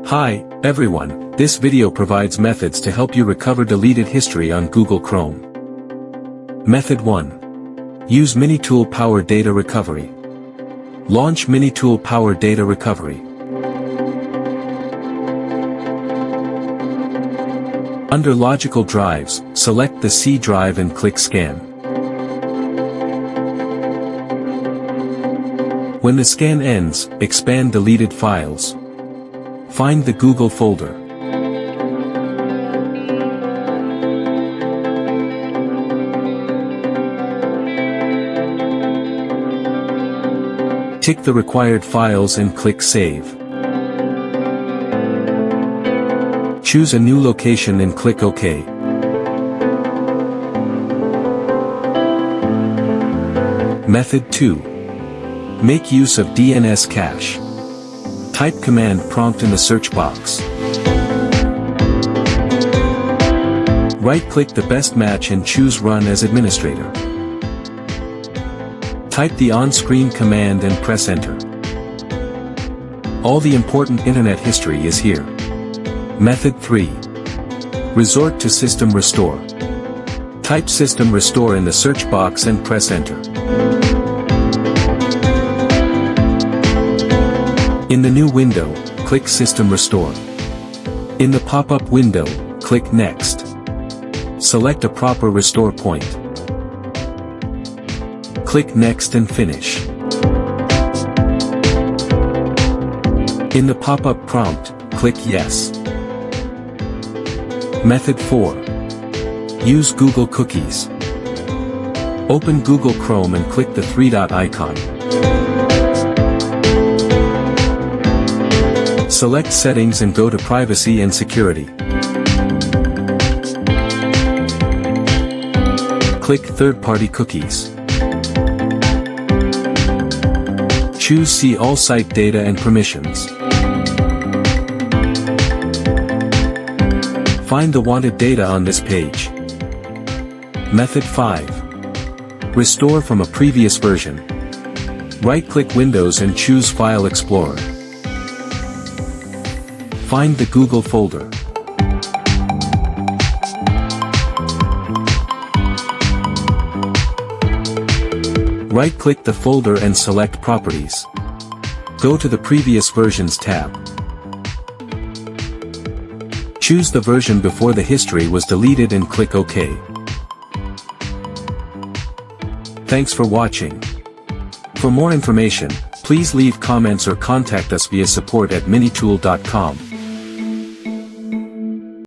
Hi, everyone, this video provides methods to help you recover deleted history on Google Chrome. Method 1. Use MiniTool Power Data Recovery. Launch MiniTool Power Data Recovery. Under Logical Drives, select the C drive and click Scan. When the scan ends, expand deleted files. Find the Google folder. Tick the required files and click Save. Choose a new location and click OK. Method 2. Make use of DNS cache. Type command prompt in the search box. Right-click the best match and choose Run as administrator. Type the on-screen command and press Enter. All the important internet history is here. Method 3. Resort to System Restore. Type System Restore in the search box and press Enter. In the new window, click System Restore. In the pop-up window, click Next. Select a proper restore point. Click Next and Finish. In the pop-up prompt, click Yes. Method 4. Use Google Cookies. Open Google Chrome and click the three-dot icon. Select Settings and go to Privacy and Security. Click Third-party cookies. Choose See All Site Data and Permissions. Find the wanted data on this page. Method 5. Restore from a previous version. Right-click Windows and choose File Explorer. Find the Google folder. Right-click the folder and select Properties. Go to the Previous Versions tab. Choose the version before the history was deleted and click OK. Thanks for watching. For more information, please leave comments or contact us via support@minitool.com.